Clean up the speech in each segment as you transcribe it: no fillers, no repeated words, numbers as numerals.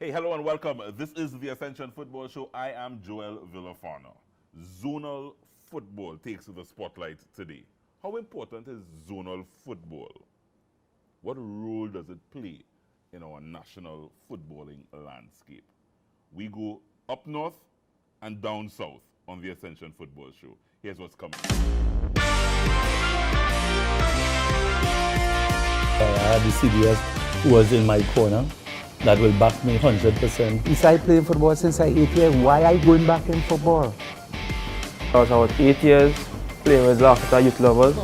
Hey, hello and welcome. This is the Ascension Football Show. I am Joel Villafana. Zonal football takes the spotlight today. How important is zonal football? What role does it play in our national footballing landscape? We go up north and down south on the Ascension Football Show. Here's what's coming. I had the CDS who was in my corner that will back me 100%. If I play football since I 8 years, why I going back in football? I was about 8 years playing with Laughter Youth Lovers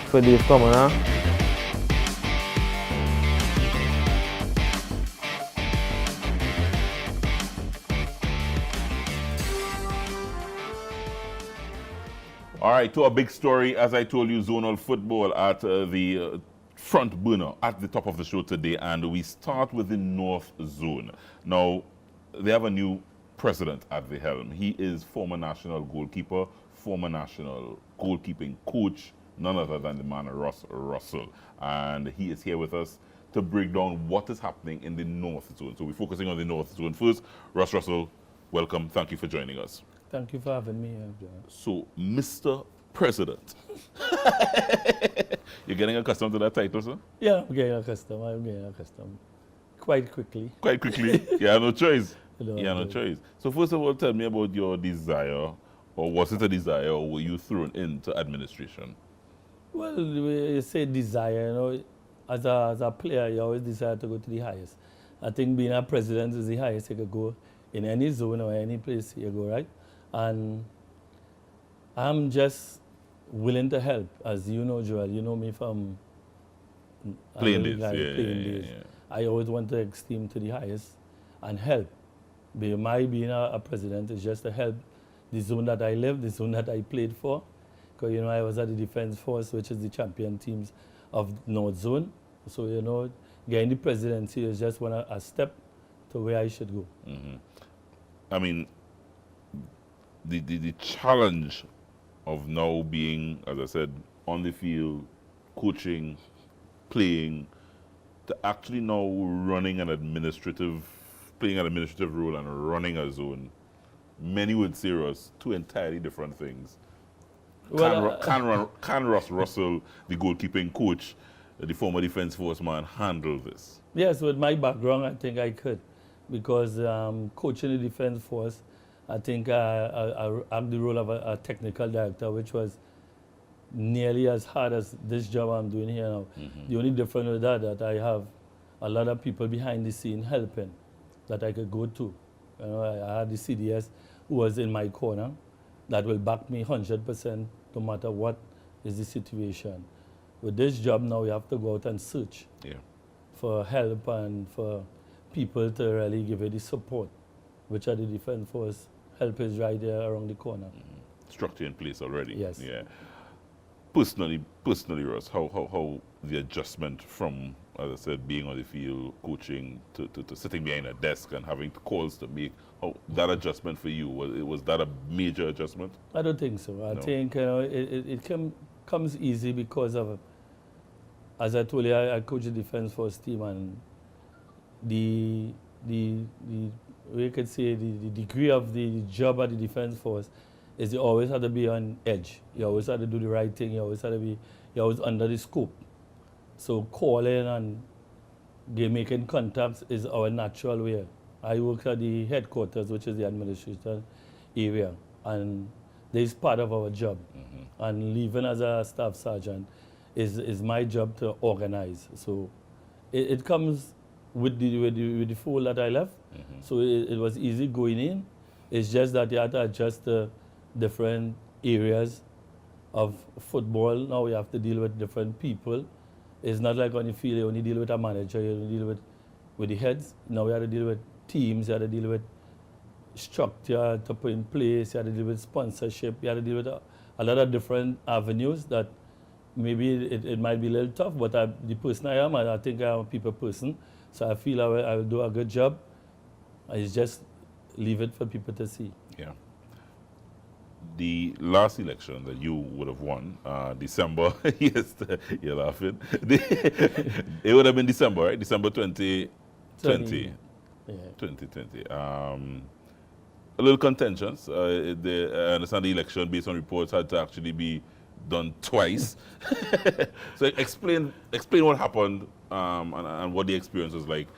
for Dave Commoner. All right, to a big story, as I told you, zonal football at the front burner at the top of the show today, and we start with the North Zone. Now, they have a new president at the helm. He is former national goalkeeper, former national goalkeeping coach, none other than the man Russ Russell. And he is here with us to break down what is happening in the North Zone. So we're focusing on the North Zone first. Russ Russell, welcome. Thank you for joining us. Thank you for having me. So, Mr. President, you're getting accustomed to that title, sir? Yeah, I'm getting accustomed. Quite quickly. Quite quickly. You have no choice. You You have no choice. So first of all, tell me about your desire, or was it a desire, or were you thrown into administration? Well, you say desire, you know, as a player, you always desire to go to the highest. I think being a president is the highest you could go in any zone or any place you go, right? And I'm just willing to help. As you know, Joel, you know me from Playing days. playing days. I always want to esteem to the highest and help. My being a president is just to help the zone that I live, the zone that I played for. Because, you know, I was at the Defense Force, which is the champion teams of North Zone. So, you know, getting the presidency is just a step to where I should go. Mm-hmm. I mean, the challenge of now being, as I said, on the field, coaching, playing, to actually now playing an administrative role and running a zone, many would say, Russ, two entirely different things. Well, Can Russ Russell, the goalkeeping coach, the former Defense Force man, handle this? Yes, with my background, I think I could. Because coaching the Defense Force, I think I had the role of a technical director, which was nearly as hard as this job I'm doing here now. Mm-hmm. The only difference with that I have a lot of people behind the scene helping that I could go to. You know, I had the CDS who was in my corner that will back me 100% no matter what is the situation. With this job now, you have to go out and search for help and for people to really give you the support, which are the Defense Force. Help is right there around the corner. Mm-hmm. Structure in place already. Yes. Yeah. Personally, Russ, how the adjustment from, as I said, being on the field, coaching, to sitting behind a desk and having calls to make, how that adjustment for you, was that a major adjustment? I don't think so. I think, you know, it comes easy because of, as I told you, I coach the Defense Force team, and the we could say the degree of the job at the Defense Force is you always have to be on edge. You always have to do the right thing. You always under the scope. So calling and making contacts is our natural way. I work at the headquarters, which is the administration area, and this is part of our job. Mm-hmm. And leaving as a staff sergeant is my job to organize. So it comes with the fold that I left. Mm-hmm. So it was easy going in. It's just that you had to adjust the different areas of football. Now we have to deal with different people. It's not like on the field you only deal with a manager, you only deal with the heads. Now we have to deal with teams, you have to deal with structure to put in place, you have to deal with sponsorship, you have to deal with a lot of different avenues that maybe it might be a little tough, but the person I am, I think I am a people person. So I feel I will do a good job. I just leave it for people to see. Yeah. The last election that you would have won, December, yes, you're laughing. It would have been December, right? December 2020. Yeah. 2020. A little contentious. I understand the election, based on reports, had to actually be done twice. So explain what happened and what the experience was like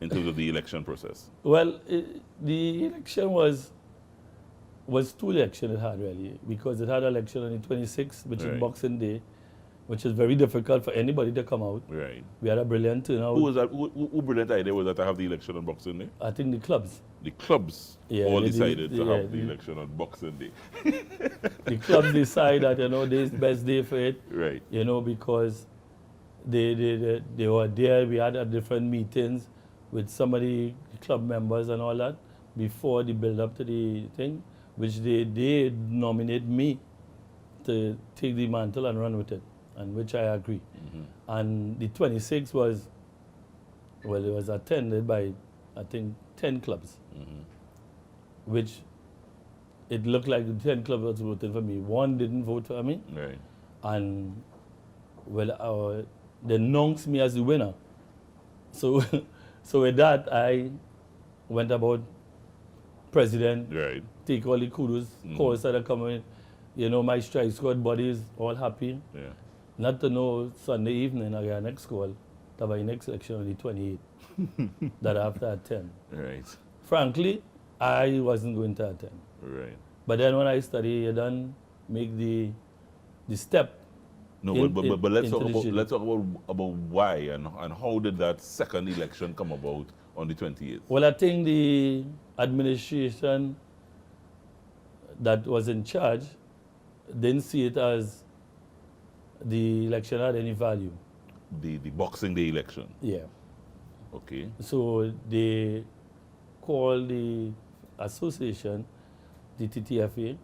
in terms of the election process. Well, the election was two elections it had really, because it had election on the 26th, which Right. is Boxing Day, which is very difficult for anybody to come out. Right. We had a brilliant turnout. Who was that? Who brilliant idea was that to have the election on Boxing Day? I think the clubs. The clubs Yeah, all they decided to have the the- election on Boxing Day. The clubs decide that, this is the best day for it, Right. because they were there. We had different meetings with some of the club members and all that before the build up to the thing, which they nominate me to take the mantle and run with it, and which I agree. And the 26th was, well, it was attended by, I think, 10 clubs, which it looked like the 10 clubs was voting for me. One didn't vote for me, Right. and they announced me as the winner. So, so with that, I went about president, Right. take all the kudos, calls that are coming. My strike squad buddies all happy. Yeah. Not to know Sunday evening I got next call that my next election on the 28th that I have to attend. Right. Frankly, I wasn't going to attend. Right. But then when I study, you done make the step. No, In- but let's into talk the about shit. about why and how did that second election come about on the 28th? Well, I think the administration that was in charge didn't see it as the election had any value. The Boxing Day election. Yeah. Okay. So they called the association, the TTFA,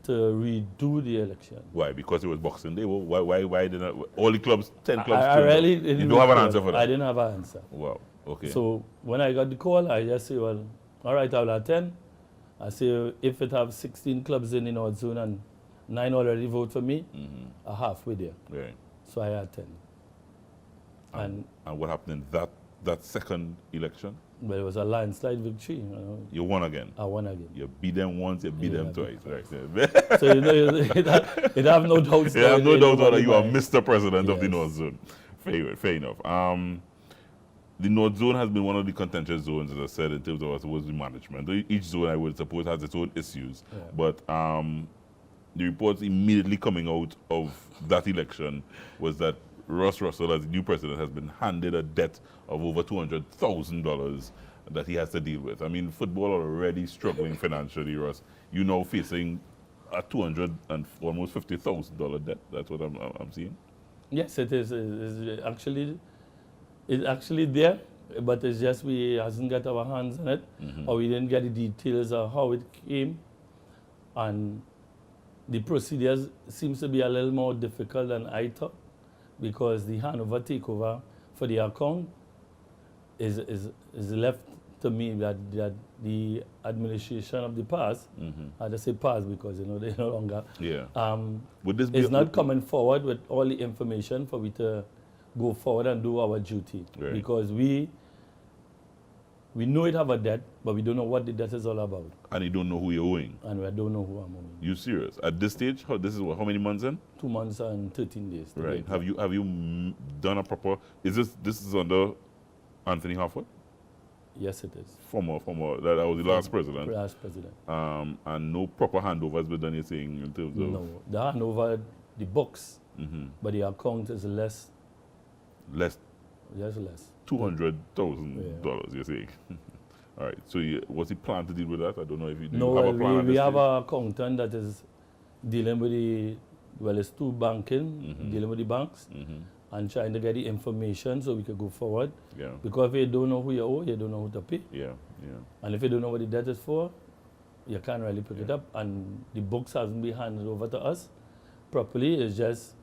to redo the election. Why? Because it was Boxing Day. Well, why didn't all the clubs, 10 clubs? I turned up? really You didn't don't have an recall. answer for that. I didn't have an answer. Wow. Okay. So when I got the call, I just say, well, all right, I'll attend. I say, if it have 16 clubs in the North Zone and 9 already vote for me, I'm halfway there. right. So I attend. And And what happened in that second election? well, it was a landslide victory. You won again. I won again. You beat them once, you beat Yeah, them I twice. beat Right. So it have no doubt. Yeah, I have no doubt that you are mind. Mr. President of the Yes. North Zone. Fair enough. The North Zone has been one of the contentious zones, as I said, in terms of, I suppose, the management. Each zone, I would suppose, has its own issues. Yeah. But the reports immediately coming out of that election was that Ross Russell, as the new president, has been handed a debt of over $200,000 that he has to deal with. I mean, football are already struggling financially, Ross. You now facing a $200,000 and almost $50,000 debt. That's what I'm seeing. Yes, it is. It's actually there, but it's just we hasn't got our hands on it, or we didn't get the details of how it came, and the procedures seems to be a little more difficult than I thought, because the handover takeover for the account is left to me that the administration of the past, I just say past because they're no longer. Yeah. Would this be It's not coming forward with all the information for we to go forward and do our duty. Right. Because we know it have a debt, but we don't know what the debt is all about. And you don't know who you're owing. And we don't know who I'm owing. You serious? At this stage, how many months in? 2 months and 13 days. to Right. get Have you done a proper? This is under Anthony Harford, Yes, it is. former that was the last president. Last president. And no proper handover has been done. You're saying in terms of No. They hand over the books, Mhm. but the account is less, less just less. $200,000. You're saying. All right. So what's he plan to deal with that? I don't know if you do. No, you have well, a plan. at we this have stage? an accountant that is dealing with it's through banking, dealing with the banks, and trying to get the information so we can go forward. Yeah. Because if you don't know who you owe, you don't know who to pay. Yeah. And if you don't know what the debt is for, you can't really pick it up. And the books hasn't been handed over to us properly. It's just,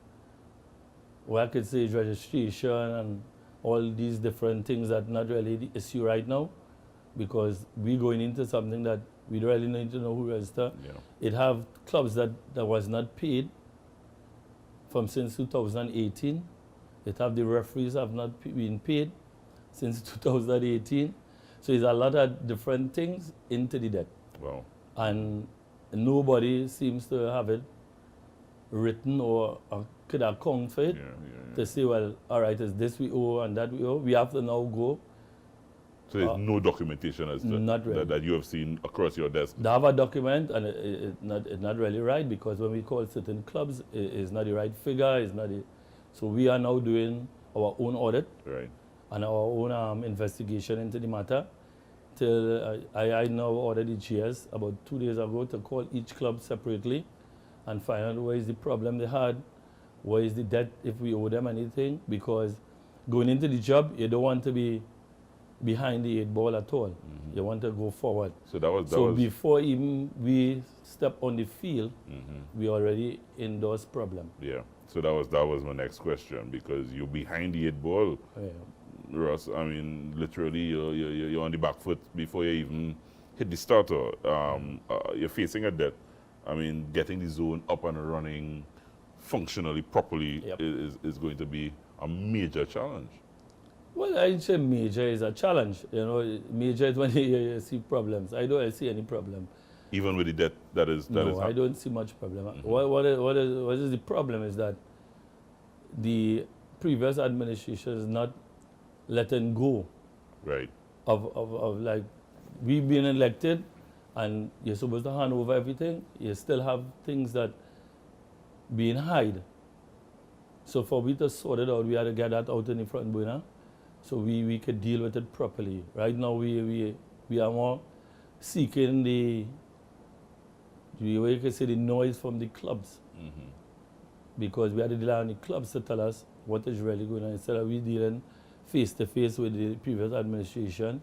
what I could say is registration and all these different things that not really the issue right now, because we're going into something that we don't really need to know who register. Yeah. It have clubs that was not paid from since 2018. It have the referees have not been paid since 2018. So it's a lot of different things into the debt. Wow. And nobody seems to have it written or could account for it to say, well, all right, it's this we owe and that we owe. We have to now go. So there's no documentation as to Not really. that you have seen across your desk. They have a document, and it's not really right, because when we call certain clubs, it's not the right figure. It's not the, so we are now doing our own audit Right. and our own investigation into the matter. Till I now ordered the GS about 2 days ago to call each club separately and find out what is the problem they had, what is the debt if we owe them anything, because going into the job, you don't want to be behind the 8 ball at all. You want to go forward. So that was So before even we step on the field, we already in those problems. yeah. So that was my next question, because you're behind the 8 ball, Yeah. Russ. I mean, literally, you're on the back foot before you even hit the starter. You're facing a debt. I mean, getting the zone up and running functionally, properly Yep. is going to be a major challenge. Well, I'd say major is a challenge. You know, major is when you see problems. I don't see any problem. Even with the debt that is No, I don't see much problem. What is the problem is that the previous administration is not letting go right. of like, we've been elected and you're supposed to hand over everything. You still have things that being hide. So for we to sort it out, we had to get that out in the front burner so we could deal with it properly. Right now we are more seeking the way you can say the noise from the clubs, because we had to rely on the clubs to tell us what is really going on, instead of we dealing face to face with the previous administration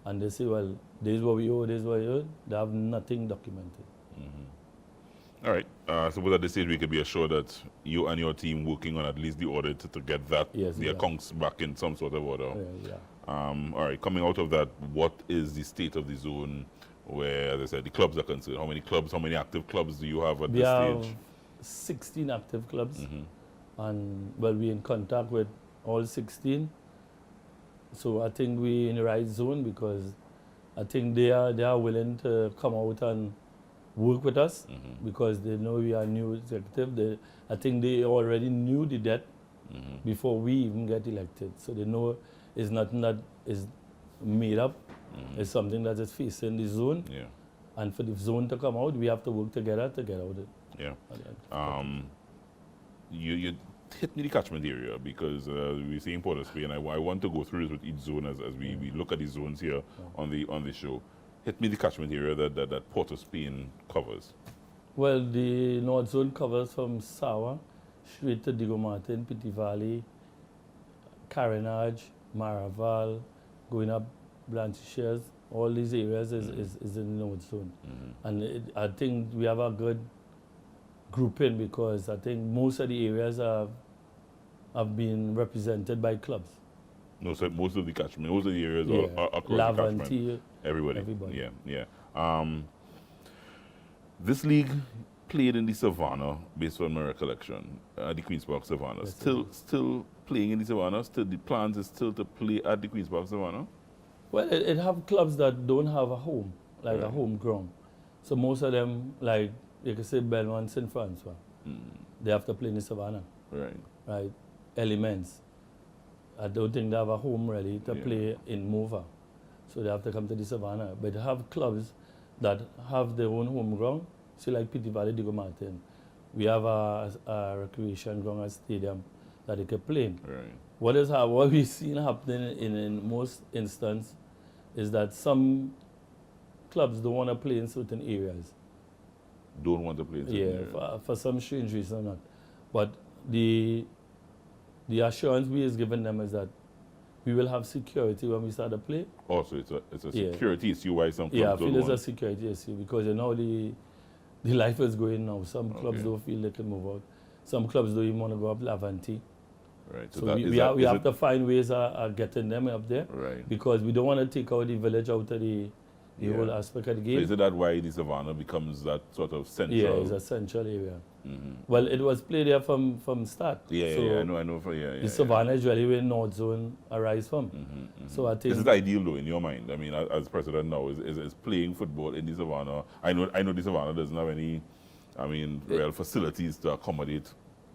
and they say, well, this is what we owe, this is what we owe. They have nothing documented. All right. So at this stage, we could be assured that you and your team working on at least the audit to get that Yes, the yeah. accounts back in some sort of order. Yeah. All right. Coming out of that, what is the state of the zone where, as I said, the clubs are concerned? How many clubs, how many active clubs do you have at We this have stage? 16 active clubs, and well, we're in contact with all 16. So I think we're in the right zone, because I think they are willing to come out and work with us, because they know we are new executive. I think they already knew the debt before we even get elected. So they know it's nothing that is made up. It's something that is facing the zone. Yeah. And for the zone to come out, we have to work together to get out it. Yeah. You hit me the catchment area, because we're seeing Port of Spain. I want to go through this with each zone as we look at the zones here on the show. Hit me the catchment area that Port of Spain covers. Well, the North Zone covers from Sawa straight to Diego Martin, Piti Valley, Carenage, Maraval, going up Blanchisseuse. All these areas is in the North Zone. And I think we have a good grouping, because I think most of the areas have been represented by clubs. No, so most of the catchment, most of the areas are across Lavanti, the catchment. everybody. Yeah. This league played in the Savannah, based on my recollection, the Queen's Park Savannah. Yes, Still playing in the Savannah. Still, the plans is still to play at the Queen's Park Savannah. Well, it have clubs that don't have a home, like a home ground. So most of them, like you can say Belmont, St. Francois, they have to play in the Savannah, right? Elements, I don't think they have a home really to play in Mova. So they have to come to the Savannah. But they have clubs that have their own home ground. So like Piti Valley, Diego Martin, we have a recreation ground, a stadium that they can play in. Right. What we've seen happening in most instances is that some clubs don't want to play in certain areas. Don't want to play in certain areas. For some strange reason or not. But the assurance we is given them is that we will have security when we start to play. Also, it's a security issue why some clubs Yeah, I don't feel it's want. a security issue, because you know the life is going now. Some clubs don't feel they can move out. Some clubs don't even want to go up Lavanti. Right. So we have to find ways of getting them up there, Right. because we don't want to take out the village out of the the whole aspect of the So game. is it that why the Savannah becomes that sort of central? Yeah, it's a central area. Well, it was played there from start. Yeah, so yeah, I know. the Savannah is really where North Zone arise from. So I think Is it ideal though in your mind? I mean, as president now, is playing football in the Savannah? I know the Savannah doesn't have any, real facilities to accommodate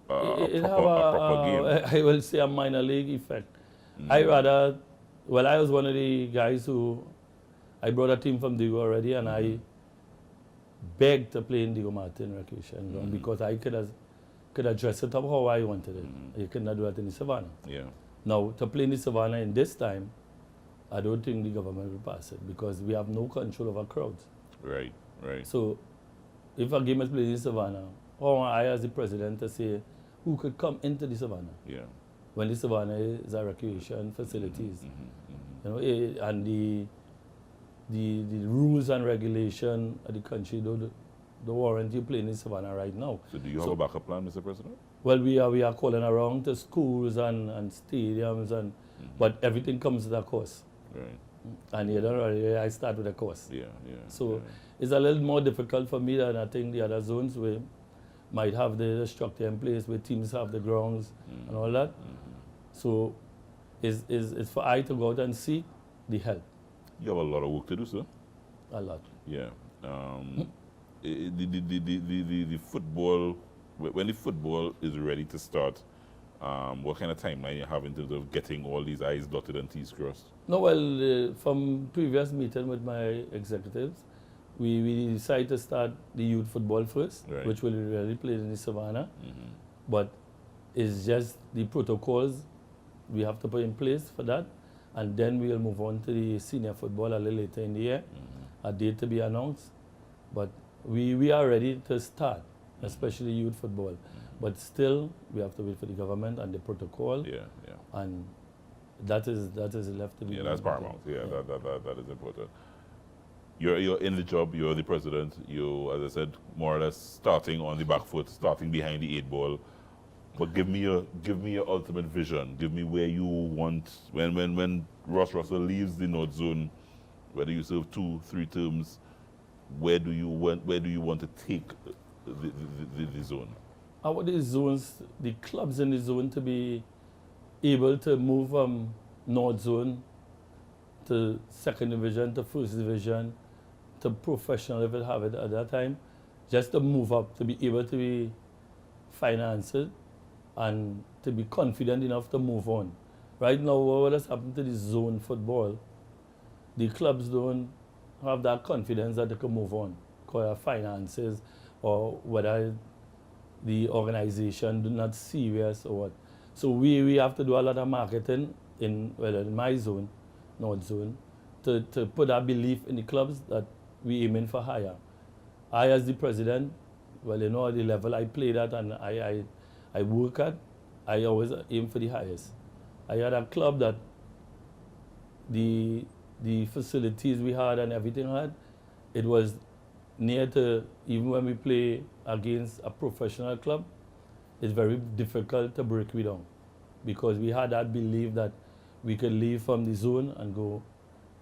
a proper game. I will say a minor league effect. I was one of the guys who, I brought a team from Digo already, and I begged to play in Digo Martin Recreation Ground because I could have dressed it up how I wanted it. You could not do that in the Savannah. Yeah. Now, to play in the Savannah in this time, I don't think the government will pass it because we have no control over crowds. Right. So, if a game is played in the Savannah, how am I as the president to say who could come into the Savannah? Yeah. When the Savannah is a recreation facilities, you know, and the rules and regulation of the country don't warrant you playing in Savannah right now. So do you have a backup plan, Mr. President? Well, we are calling around to schools and stadiums, but everything comes at a cost. Right. And you don't really, I start with a cost. Yeah. So it's a little more difficult for me than I think the other zones where might have the structure in place, where teams have the grounds and all that. So it's for I to go out and seek the help. You have a lot of work to do, sir. A lot. Yeah. The football, when the football is ready to start, what kind of timeline you have in terms of getting all these I's dotted and T's crossed? No, well, from previous meeting with my executives, we decided to start the youth football first, Right. which will be really played in the Savannah. But it's just the protocols we have to put in place for that. And then we'll move on to the senior football a little later in the year, a date to be announced. But we are ready to start, especially youth football. But still, we have to wait for the government and the protocol. Yeah. And that is left to be. Yeah, that's paramount. Yeah, that is important. You're in the job. You're the president. You, as I said, more or less starting on the back foot, starting behind the 8 ball. But give me your ultimate vision. Give me where you want when Ross Russell leaves the North Zone, whether you serve 2-3 terms, where do you want to take the zone? I want the zones, the clubs in the zone to be able to move from North Zone to second division, to first division, to professional if it have it at that time, just to move up, to be able to be financed and to be confident enough to move on. Right now, what has happened to the zone football, the clubs don't have that confidence that they can move on because of finances or whether the organization do not serious or what. So we have to do a lot of marketing in my zone, North Zone, to put that belief in the clubs that we aiming for higher. I as the president, well, you know the level I played at and I work at, I always aim for the highest. I had a club that the facilities we had and everything had, it was near to, even when we play against a professional club, it's very difficult to break we down because we had that belief that we could leave from the zone and go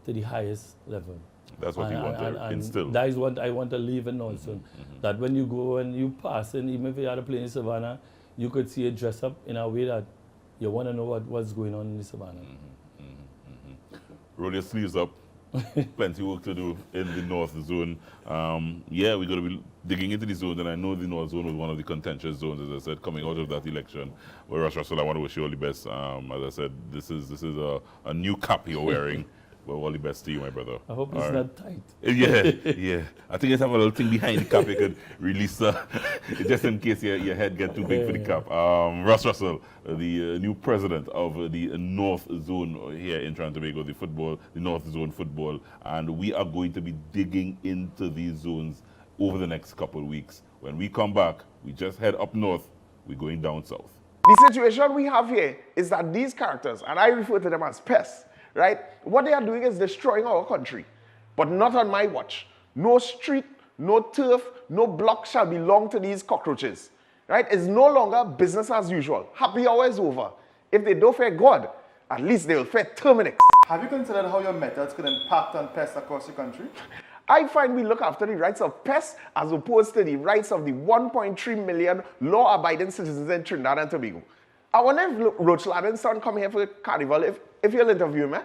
to the highest level. That's what you want to instill. That is what I want to leave in North Zone. That when you go and you pass, and even if you had to play in Savannah, you could see it dress up in a way that you want to know what's going on in the Savannah. Roll your sleeves up. Plenty work to do in the North Zone. Yeah, we're going to be digging into the zone, and I know the North Zone was one of the contentious zones, as I said, coming out of that election. Well, Ross Russell, I want to wish you all the best. As I said, this is a new cap you're wearing. Well, all the best to you, my brother. I hope it's not tight. Yeah. I think it's have a little thing behind the cap you could release, just in case your head get too big for the cap. Ross Russell, the new president of the North Zone here in Trinidad and Tobago, the North Zone football, and we are going to be digging into these zones over the next couple of weeks. When we come back, we just head up north, we're going down south. The situation we have here is that these characters, and I refer to them as pests, right? What they are doing is destroying our country, but not on my watch. No street, no turf, no block shall belong to these cockroaches, right? It's no longer business as usual. Happy hour is over. If they don't fear God, at least they will fear Terminix. Have you considered how your methods could impact on pests across the country? I find we look after the rights of pests as opposed to the rights of the 1.3 million law-abiding citizens in Trinidad and Tobago. I wonder if Roach Ladden's son come here for carnival if you'll interview me.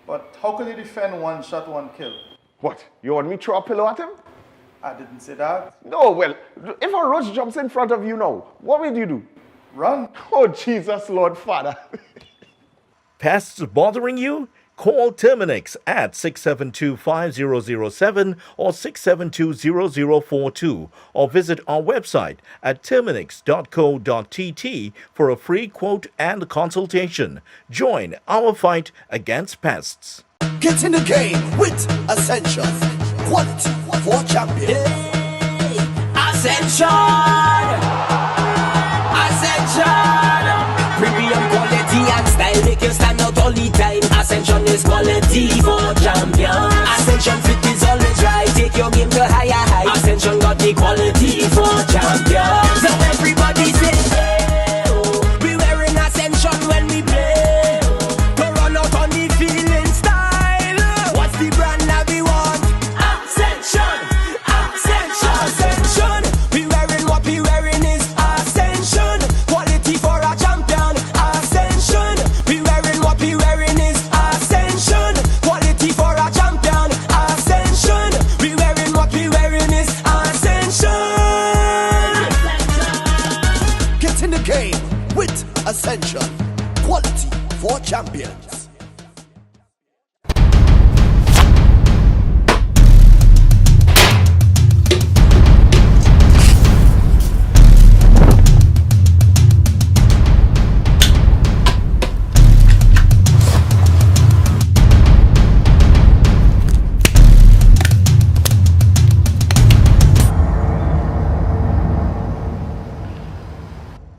But how could you defend one shot, one kill? What? You want me to throw a pillow at him? I didn't say that. No, well, if a roach jumps in front of you now, what will you do? Run. Oh, Jesus, Lord Father. Pests bothering you? Call Terminix at 672-5007 or 672-0042 or visit our website at terminix.co.tt for a free quote and consultation. Join our fight against pests. Get in the game with Ascension. Quality for champions. Ascension! Premium quality and style make you stand out all the time. Ascension is quality for champions. Ascension fit is always right. Take your game to higher heights. Ascension got the quality for champions. So everybody say, hey, oh. We wearing Ascension when we play. To run out on the field in style. What's the brand that we want? Ascension. Ascension. We wearing what we wearing is Ascension. Quality for a champion. Ascension. We wearing what we wearing is Ascension. Quality for a champion. Ascension. We wearing what we wearing is Ascension. Get in the game with Ascension. Quality for champions.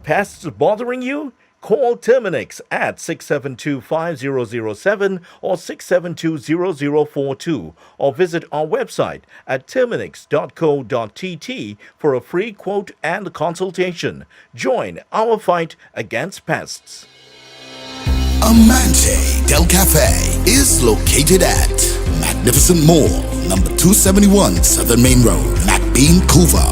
Pests bothering you? Call Terminix at 672-5007 or 672-0042 or visit our website at terminix.co.tt for a free quote and consultation. Join our fight against pests. Amante Del Cafe is located at Magnificent Mall, number 271 Southern Main Road, McBean, Couva.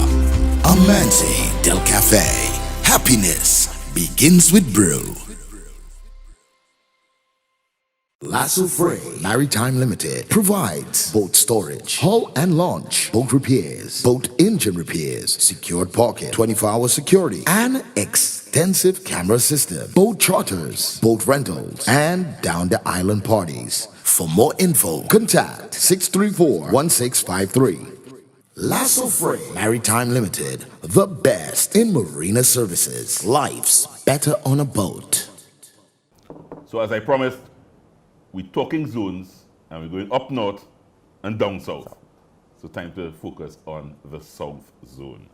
Amante Del Cafe. Happiness begins with brew. Lasso Free Maritime Limited provides boat storage, hull and launch, boat repairs, boat engine repairs, secured parking, 24-hour security, and extensive camera system, boat charters, boat rentals, and down the island parties. For more info, contact 634-1653. Lasso Free Maritime Limited, the best in marina services. Life's better on a boat. So as I promised, we're talking zones and we're going up north and down south. So time to focus on the South Zone.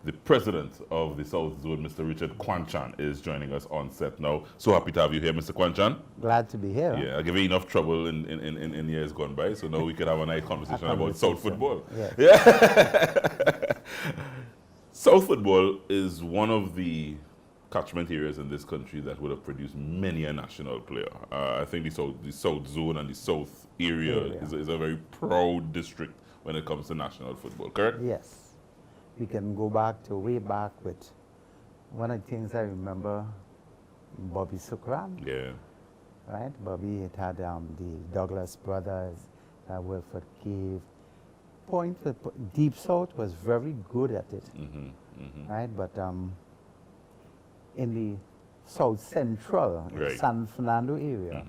The president of the South Zone, Mr. Richard Kwanchan, is joining us on set now. So happy to have you here, Mr. Kwanchan. Glad to be here. Yeah, I gave you enough trouble in years gone by, so now we can have a nice conversation about South football. Yes. Yeah. South football is one of the catchment areas in this country that would have produced many a national player. I think the South Zone and the South area is a very proud district when it comes to national football, correct? Yes. We can go back to way back with one of the things I remember, Bobby Sukram. Yeah. Right? Bobby had the Douglas brothers, Wilfred Cave. Deep South was very good at it. Right? But in the South Central, Right. San Fernando area,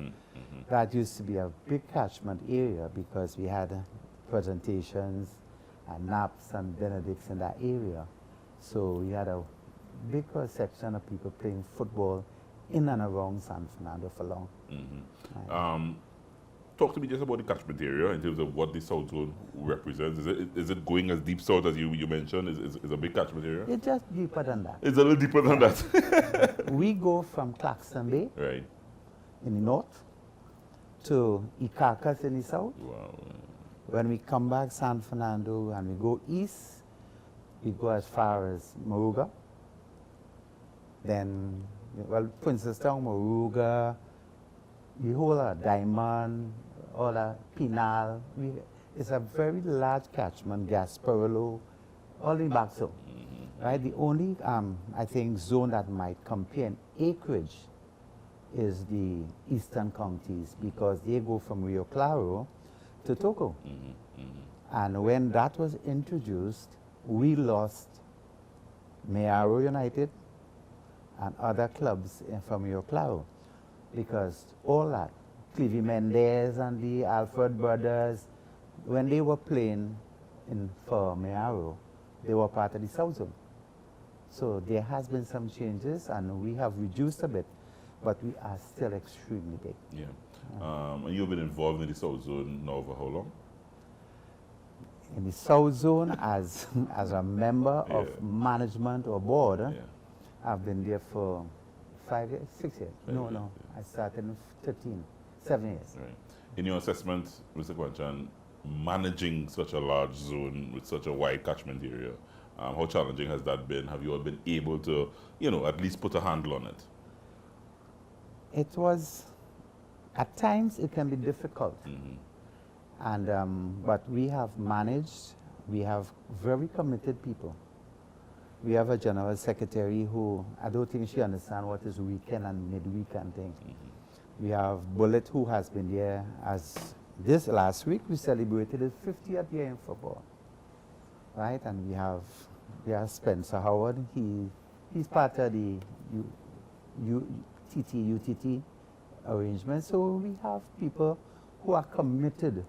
that used to be a big catchment area because we had presentations and Naps and Benedicts in that area. So we had a big section of people playing football in and around San Fernando for long. Talk to me just about the catchment area in terms of what the South Zone represents. Is it going as deep south as you mentioned? Is a big catchment area? It's just deeper than that. It's a little deeper than that. We go from Claxton Bay Right. in the north to Icacas in the south. Wow. When we come back San Fernando and we go east, we go as far as Moruga. Then, well, Princestown, Moruga, the whole Diamond, all Pinal, it's a very large catchment, Gasparillo, all in back so. Right? The only, I think, zone that might compare in acreage is the eastern counties because they go from Rio Claro to Toco. And when that was introduced, we lost Mayaro United and other clubs from Rio Claro because all that, Clive Mendez and the Alfred brothers, when they were playing for Mayaro, they were part of the South Zone. So there has been some changes and we have reduced a bit, but we are still extremely big. Yeah. And you've been involved in the South Zone now for how long? In the South Zone as a member of management or board, I've been there for 5 years, 6 years. No, I started in 7 years. Right. In your assessment, Mr. Kwanchan, managing such a large zone with such a wide catchment area, how challenging has that been? Have you all been able to, at least put a handle on it? It was, at times it can be difficult. And, but we have managed, we have very committed people. We have a general secretary who, I don't think she understands what is weekend and midweekend thing. We have Bullet who has been there as this last week we celebrated his 50th year in football. Right, and we have Spencer Howard, he's part of the UTT arrangement. So we have people who are committed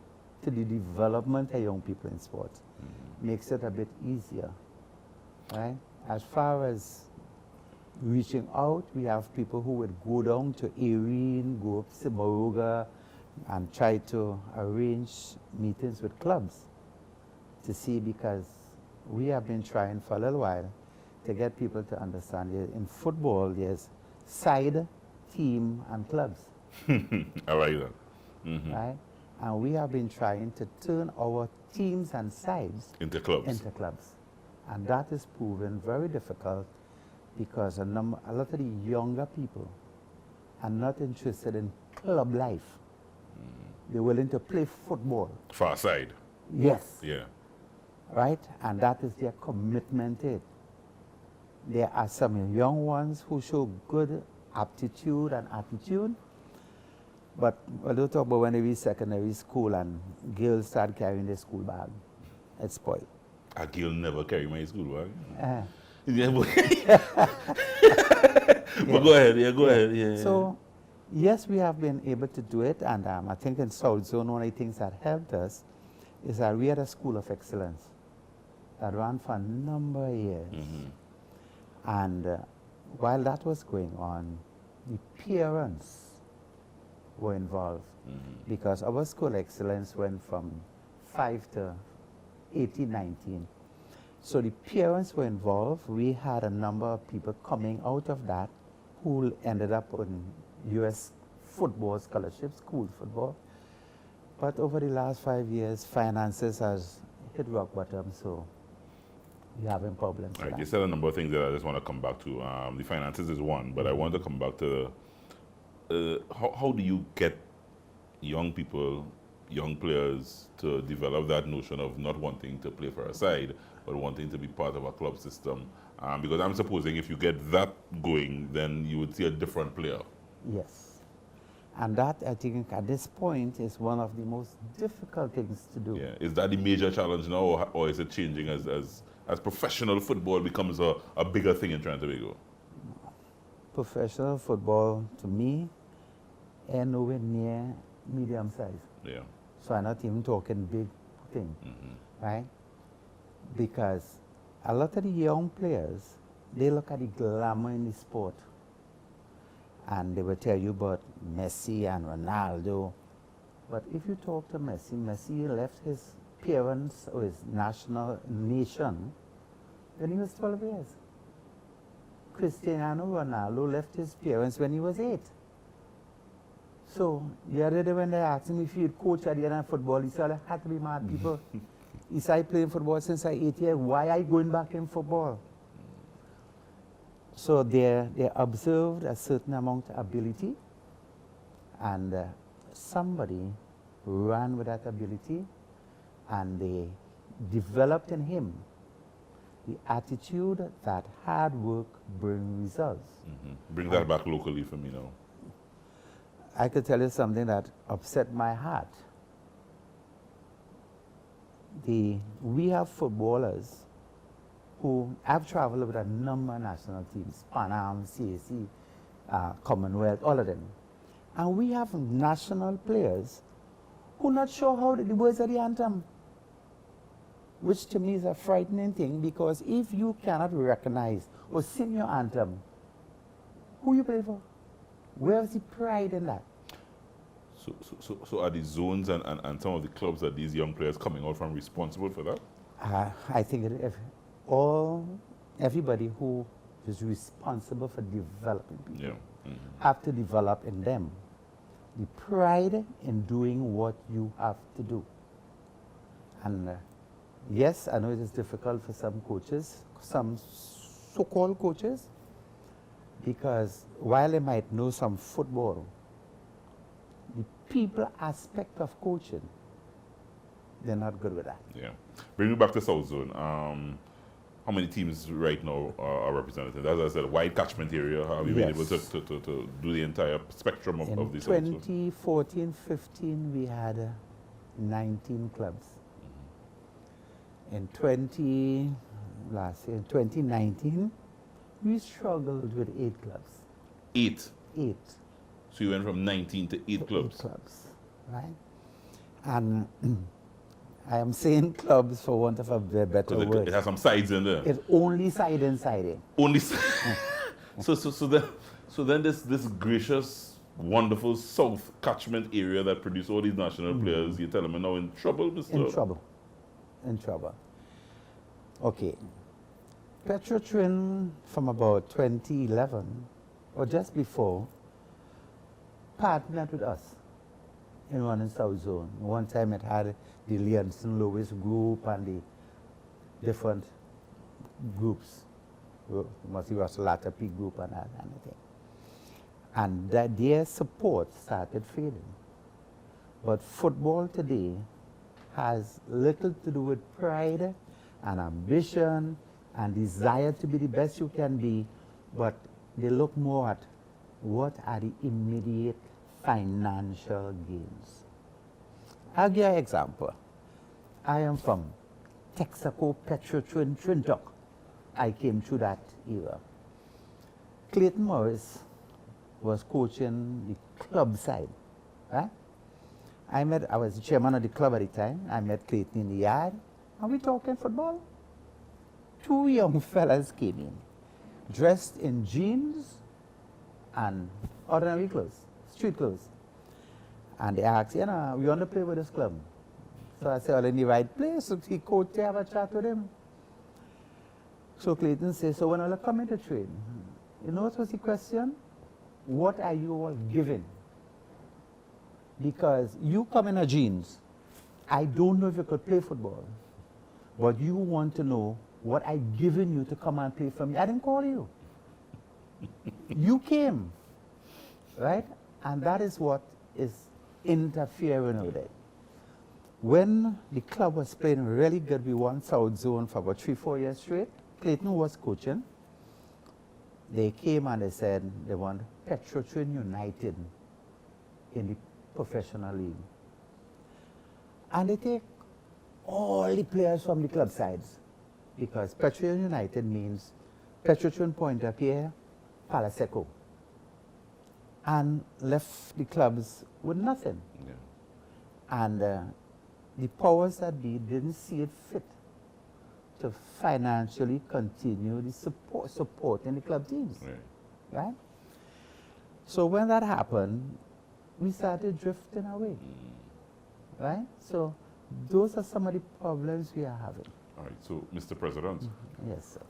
to the development of young people in sports. Makes it a bit easier, right? As far as reaching out, we have people who would go down to Erin, go up to Moruga, and try to arrange meetings with clubs to see, because we have been trying for a little while to get people to understand in football there's side, team, and clubs. All right then. Right? And we have been trying to turn our teams and sides into clubs. And that is proven very difficult because a lot of the younger people are not interested in club life. They're willing to play football. Far side. Yes. Yeah. Right? And that is their commitment to it. There are some young ones who show good aptitude and attitude, but I don't talk about when they reach secondary school and girls start carrying their school bag. It's spoiled. A girl never carry my school bag. Yeah, but go ahead. Yeah, go ahead. Yeah. So, yes, we have been able to do it, and I think in South Zone, one of the things that helped us is that we had a school of excellence that ran for a number of years. And while that was going on, the parents were involved because our school of excellence went from 5 to 18, 19. So the parents were involved. We had a number of people coming out of that who ended up in U.S. football scholarships, school football. But over the last 5 years, finances has hit rock bottom, so we're having problems. Right, you said a number of things that I just want to come back to. The finances is one, but I want to come back to how do you get young people, young players to develop that notion of not wanting to play for a side, but wanting to be part of a club system? Because I'm supposing if you get that going, then you would see a different player. Yes. And that, I think, at this point, is one of the most difficult things to do. Yeah. Is that the major challenge now, or is it changing as professional football becomes a bigger thing in Trinidad and Tobago? Professional football, to me, ain't nowhere near medium size. Yeah. So I'm not even talking big thing, right? Because a lot of the young players, they look at the glamour in the sport. And they will tell you about Messi and Ronaldo. But if you talk to Messi left his parents or his nation when he was 12 years. Cristiano Ronaldo left his parents when he was 8. So the other day when they asked him if he'd coach at the end of football, he said, I had to be mad people. He said, I playing football since I 8 years. Why are you going back in football? So they observed a certain amount of ability, And somebody ran with that ability, and they developed in him the attitude that hard work brings results. Bring that back locally for me now. I could tell you something that upset my heart. We have footballers who have traveled with a number of national teams, Pan Am, CAC, Commonwealth, all of them. And we have national players who are not sure how the words of the anthem, which to me is a frightening thing, because if you cannot recognize or sing your anthem, who you play for? Where's the pride in that? So are the zones and some of the clubs that these young players coming out from responsible for that? I think everybody who is responsible for developing people have to develop in them the pride in doing what you have to do. And yes, I know it is difficult for some coaches, some so-called coaches, because while they might know some football, the people aspect of coaching, they're not good with that. Yeah. Bring me back to South Zone. How many teams right now are represented? As I said, wide catchment area. Have you been able to do the entire spectrum of these? In 2014-15, we had 19 clubs. In 2019, we struggled with 8 clubs. 8? 8. So you went from 19 to 8 clubs? 8 clubs, right? And I am saying clubs for want of a better word. It has some sides in there. It's only side and side. Only so then this gracious, wonderful South catchment area that produce all these national players, you tell them are now in trouble, Mr. In trouble. Okay. Petrotrin from about 2011, or just before, partnered with us in running South Zone. One time it had the Leonson Lewis group and the different groups. It was Latter Peak group and that kind of thing. And that their support started fading. But football today has little to do with pride and ambition and desire to be the best you can be, but they look more at what are the immediate financial gains. I'll give you an example. I am from Texaco, Petrotrin, Trinidad. I came through that era. Clayton Morris was coaching the club side, right? I was the chairman of the club at the time. I met Clayton in the yard, and we talking football. 2 young fellas came in, dressed in jeans and ordinary clothes, street clothes. And they asked, we want to play with this club. So I said, in the right place. So he coach to have a chat with him. So Clayton says, so when I come into train, you know what was the question? What are you all giving? Because you come in a jeans. I don't know if you could play football, but you want to know what I've given you to come and play for me. I didn't call you. You came, right? And that is what is interfering with it. When the club was playing really good, we won South Zone for about 3-4 years straight. Clayton was coaching. They came and they said they want Petrotrin United in the professional league. And they take all the players from the club sides, because Petrotrin United means Petrotrin, Pointe-à-Pierre, Palaseco, and left the clubs with nothing. Yeah. And the powers that be didn't see it fit to financially continue the support in the club teams, right? So when that happened, we started drifting away, right? So those are some of the problems we are having. All right, so Mr. President, yes, sir.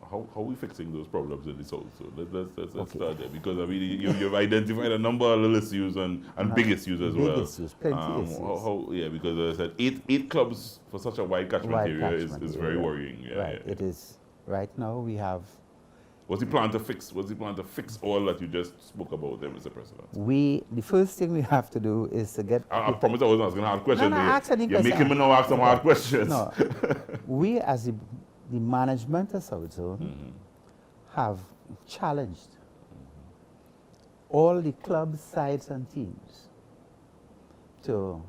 How are we fixing those problems in the South? So let's start there, because I mean you've identified a number of little issues and big issues as well. Issues, plenty issues. Because as I said, eight clubs for such a wide catchment area is very worrying. Right, it is. Right now we have What's the plan to fix? What's the plan to fix all that you just spoke about there, Mr. President? The first thing we have to do is to get... I promise I wasn't asking hard questions. No, ask any You're question. making me now ask some hard questions. No, we as the management of South Zone have challenged all the clubs, sides, and teams to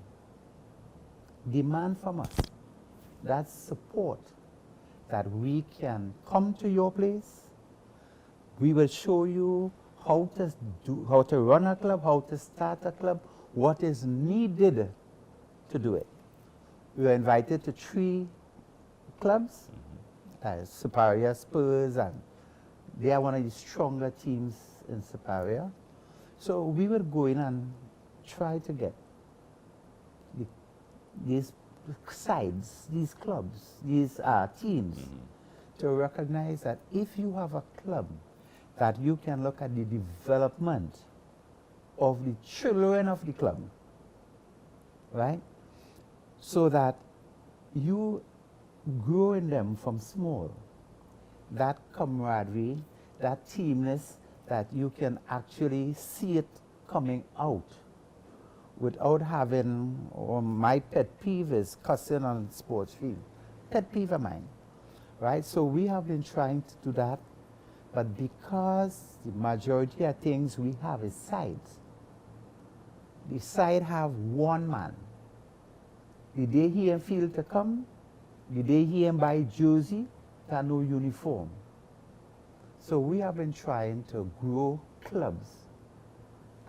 demand from us that support, that we can come to your place. We will show you how to run a club, how to start a club, what is needed to do it. We were invited to 3 clubs, Superior, Spurs, and they are one of the stronger teams in Superior. So we will go in and try to get these sides, these clubs, these teams to recognize that if you have a club, that you can look at the development of the children of the club, right? So that you grow in them from small, that camaraderie, that teamness, that you can actually see it coming out without having, or my pet peeve is cussing on sports field. Pet peeve of mine, right? So we have been trying to do that, but because the majority of things we have is sides, the side have one man. The day he and feel to come, the day he and buy jersey, there no uniform. So we have been trying to grow clubs,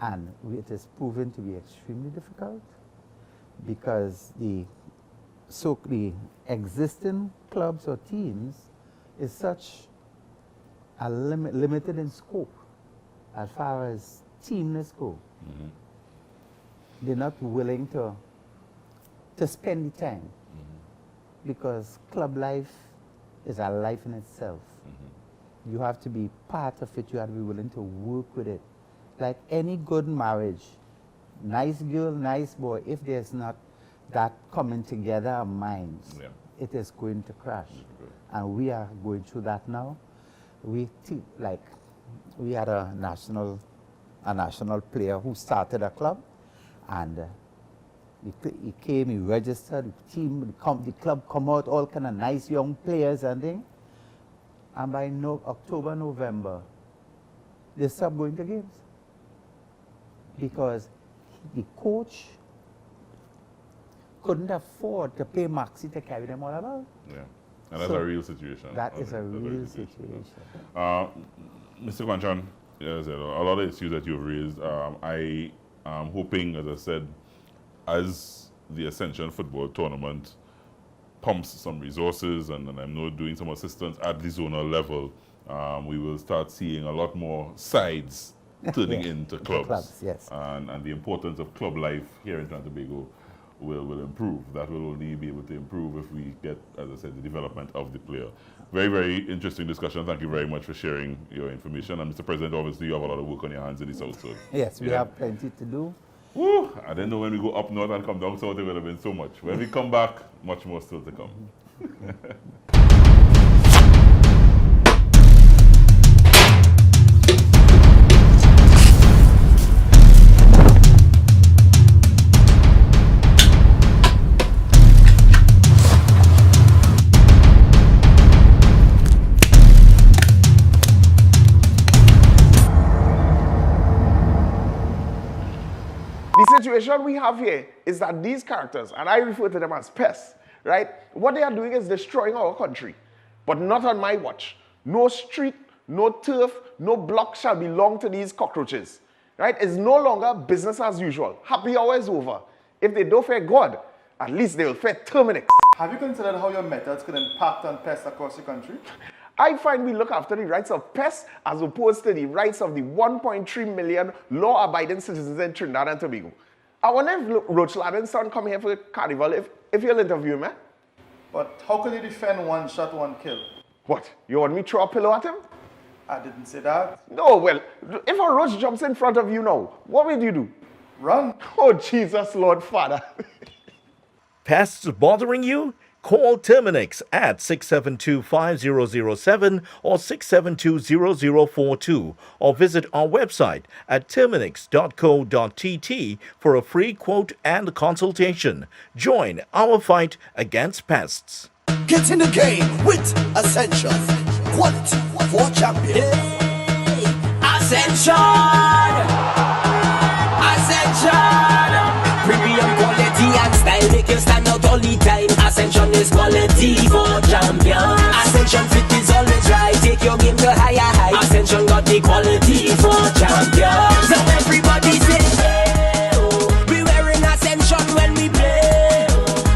and it is proven to be extremely difficult because the existing clubs or teams is such a limited in scope as far as teamness go. They're not willing to spend the time because club life is a life in itself. You have to be part of it. You have to be willing to work with it. Like any good marriage, nice girl, nice boy, if there's not that coming together of minds, it is going to crash. And we are going through that now. We had a national player who started a club, and he came, he registered, the club come out, all kind of nice young players and things. And by October, November, they stopped going to games because the coach couldn't afford to pay Maxi to carry them all about. Yeah, and that's a real situation. That is a real situation. Mr. Kwanchan, a lot of issues that you've raised. I am hoping, as I said, as the Ascension Football Tournament pumps some resources and I know doing some assistance at the zonal level, we will start seeing a lot more sides turning into clubs. Yes. And the importance of club life here in Trinidad and Tobago will improve. That will only be able to improve if we get, as I said, the development of the player. Very, very interesting discussion. Thank you very much for sharing your information. And Mr. President, obviously you have a lot of work on your hands in the South Zone. Yes, we have plenty to do. Woo! I didn't know when we go up north and come down south, it would have been so much. When we come back, much more still to come. The situation we have here is that these characters, and I refer to them as pests, right? What they are doing is destroying our country, but not on my watch. No street, no turf, no block shall belong to these cockroaches, right? It's no longer business as usual. Happy hour is over. If they don't fear God, at least they will fear Terminix. Have you considered how your methods could impact on pests across the country? I find we look after the rights of pests as opposed to the rights of the 1.3 million law-abiding citizens in Trinidad and Tobago. I wonder if Roach Ladden's son come here for the carnival, if you'll interview him, eh? But how could you defend one shot, one kill? What, you want me to throw a pillow at him? I didn't say that. No, well, if a roach jumps in front of you now, what will you do? Run. Oh, Jesus, Lord Father. Pests bothering you? Call Terminix at 672-5007 or 672-0042 or visit our website at terminix.co.tt for a free quote and consultation. Join our fight against pests. Get in the game with Ascension. Quality for champions. Ascension! Ascension! Premium quality and style make you stand out all the time. Ascension is quality for champions. Ascension fit is always right. Take your game to higher heights. Ascension got the quality for champions. So everybody say, hey, oh. We wearing Ascension when we play.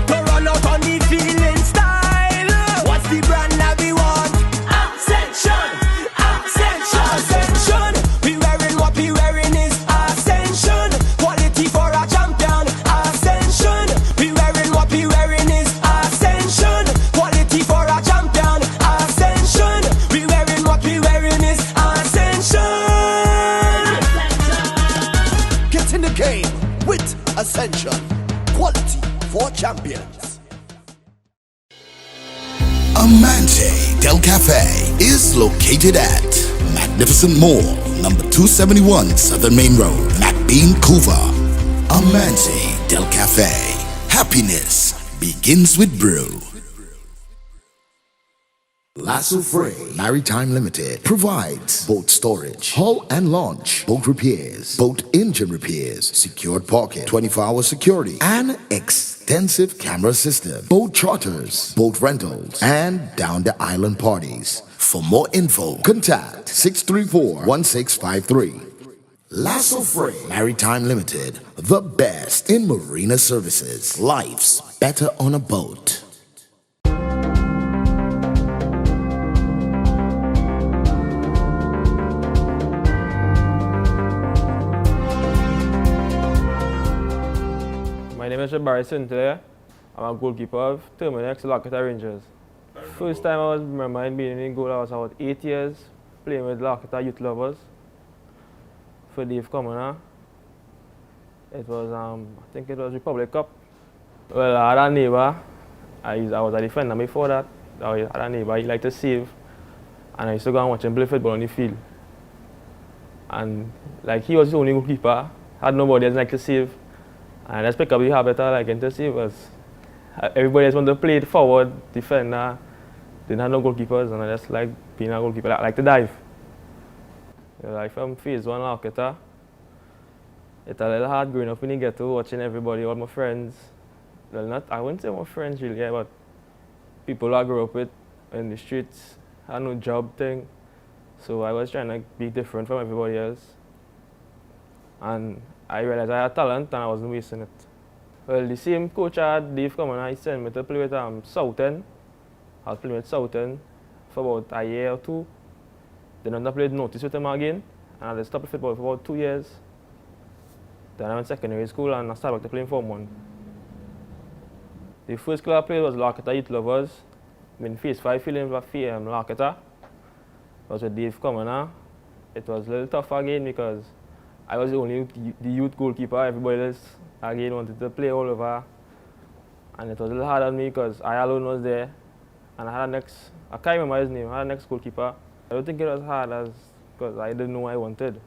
To run out on the field in style. What's the brand that we want? Ascension! Ascension! Ascension! We wearing what we wearing is Ascension. Quality for a champion. Ascension! We wearing what we wearing is Ascension. Quality for a champion. Ascension! We wearing what we wearing is Ascension. Get in the game with Ascension. Quality for champions. Amante Del Cafe is located at Magnificent Mall, number 271 Southern Main Road, McBean, Couva. Amante Del Cafe. Happiness begins with brew. Lasso Frey Maritime Limited provides boat storage, hull and launch, boat repairs, boat engine repairs, secured parking, 24-hour security, and extensive camera system, boat charters, boat rentals, and down the island parties. For more info, contact 634-1653. Lasso Frey Maritime Limited, the best in marina services. Life's better on a boat. My name is Barry Sinclair. I'm a goalkeeper of Terminix Larkita Rangers. First time I remember being in goal, I was about 8 years, playing with Larkita Youth Lovers for Dave Commoner. It was, I think it was Republic Cup. Well, I had a neighbor. I was a defender before that. I had a neighbor, he liked to save. And I used to go and watch him play football on the field. And like he was the only goalkeeper, had nobody else like to save. And I just pick up the habit of liking to save us. Everybody else wanted to play forward, defender. Didn't have no goalkeepers, and I just like being a goalkeeper. I like to dive. Like from phase one Larkita, it's a little hard growing up in the ghetto, watching everybody, all my friends. Well, not, I wouldn't say my friends really, yeah, but people I grew up with in the streets, had no job thing. So I was trying to be different from everybody else. And I realized I had talent and I wasn't wasting it. Well, the same coach I had, Dave Commoner, he sent me to play with Southend. I was playing with Southend for about a year or two. Then I played notice with him again, and I stopped football for about 2 years. Then I went to secondary school and I started back to playing Form 1. The first club I played was Larkita Youth Lovers. In Phase 5 feeling for Larkita. It was with Dave Commoner. It was a little tough again because I was the only the youth goalkeeper. Everybody else again wanted to play all over. And it was a little hard on me because I alone was there. And I had a next, I can't remember his name, I had a next goalkeeper. I don't think it was hard as because I didn't know what I wanted.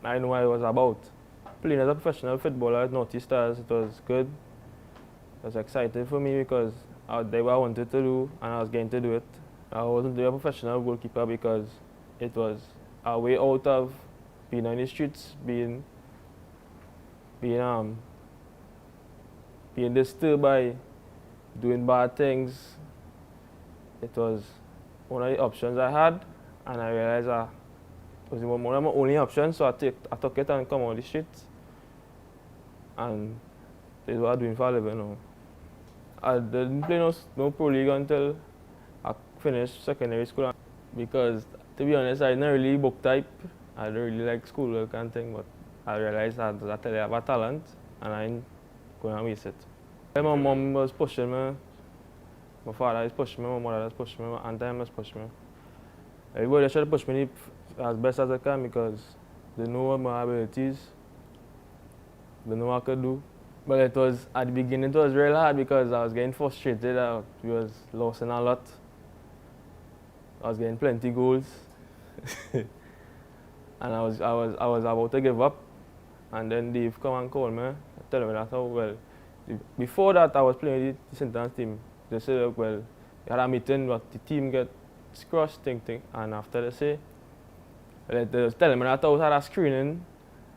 I didn't know what it was about. Playing as a professional footballer at North East Stars, it was good. It was exciting for me because I did what I wanted to do and I was getting to do it. I wasn't doing a professional goalkeeper because it was a way out of being on the streets, being disturbed by doing bad things. It was one of the options I had, and I realized it was one of my only options, so I took it and come on the streets. And this is what I'm doing for a living now. I didn't play no pro league until I finished secondary school because, to be honest, I didn't really book type. I didn't really like schoolwork and things, but I realized that I have a talent and I ain't going to waste it. My mom was pushing me. My father is pushing me, my mother is pushing me, my aunt is pushing me. Everybody should push me as best as I can because they know my abilities, they know what I could do, But it was, at the beginning, it was real hard because I was getting frustrated. We was losing a lot. I was getting plenty goals. And I was about to give up. And then Dave come and call me, tell me that, before that I was playing with the St. Anne's team. They said, well, you had a meeting, but the team get crushed, thing. And after they say, they was telling me that I had a screening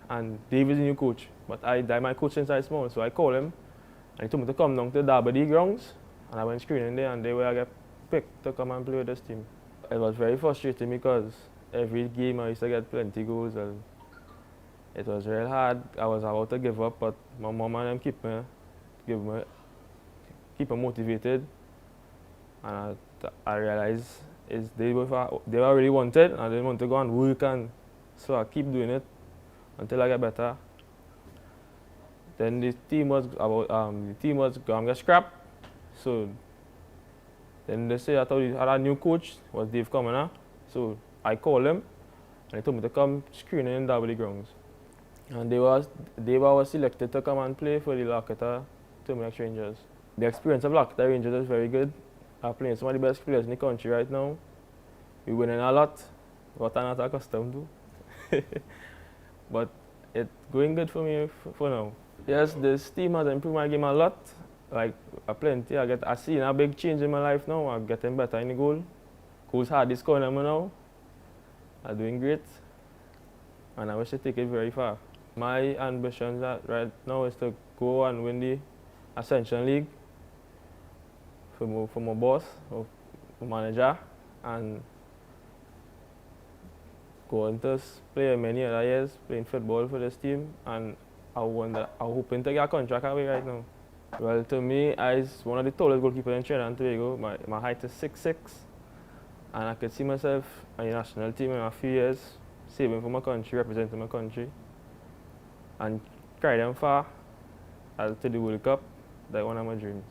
and Dave is the new coach. But I my coach since I small, so I called him and he told me to come down to Derby grounds. And I went screening there and they were get picked to come and play with this team. It was very frustrating because every game I used to get plenty goals and it was real hard. I was about to give up, but my mom and them keep me motivated. And I realized they were really wanted and they want to go and work, and so I keep doing it until I get better. Then the team was going to get scrapped. So then they say I thought we had a new coach, was Dave Commoner. So I called him and he told me to come screening in Derby grounds. And they were selected to come and play for the Laukata Terminax Rangers. The experience of Laukata Rangers is very good. I'm playing some of the best players in the country right now. We're winning a lot, what I'm not accustomed to. But it's going good for me for now. Yes, this team has improved my game a lot. Like plenty. I see a big change in my life now. I'm getting better in the goal. Coach Hardy scoring them now. I'm doing great. And I wish to take it very far. My ambition right now is to go and win the Ascension League for my boss, or manager, and go on to play many other years playing football for this team. And I'm hoping to get a contract away right now. Well, to me, I'm one of the tallest goalkeepers in Trinidad and Tobago. My height is 6'6", and I could see myself on the national team in a few years, saving for my country, representing my country, and carry them far to the World Cup. That's one of my dreams.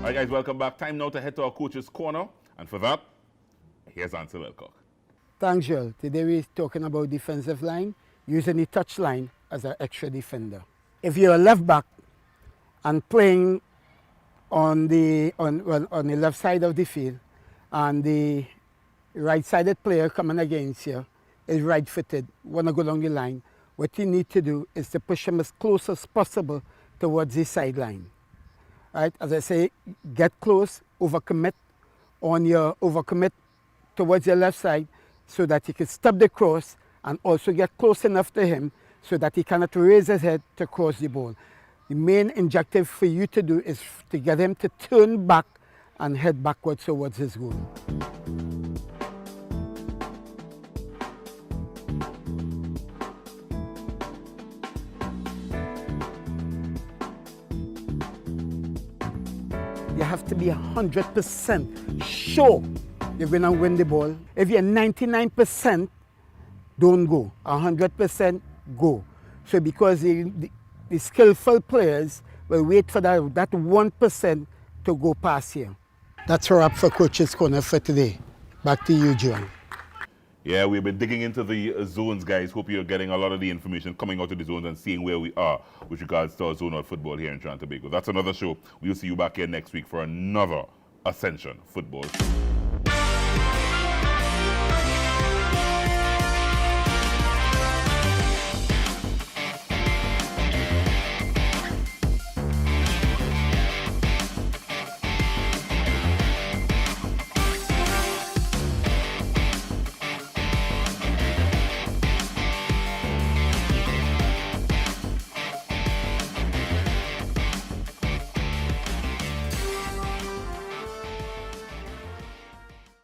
All right, guys, welcome back. Time now to head to our coach's corner. And for that, here's Ansel Wilcock. Thanks, Joel. Today we're talking about defensive line, using the touch line as an extra defender. If you're a left back and playing on the left side of the field, and the right-sided player coming against you is right-footed, want to go along the line, what you need to do is to push him as close as possible towards the sideline. Right? As I say, get close, overcommit towards your left side so that he can stop the cross, and also get close enough to him so that he cannot raise his head to cross the ball. The main objective for you to do is to get him to turn back and head backwards towards his goal. You have to be 100% sure you're going to win the ball. If you're 99%, don't go. 100% go. So because the skillful players will wait for that 1% to go past you. That's a wrap for Coach's Corner for today. Back to you, John. Yeah, we've been digging into the zones, guys. Hope you're getting a lot of the information coming out of the zones and seeing where we are with regards to our zonal football here in Trinidad and Tobago. That's another show. We'll see you back here next week for another Ascension Football Show.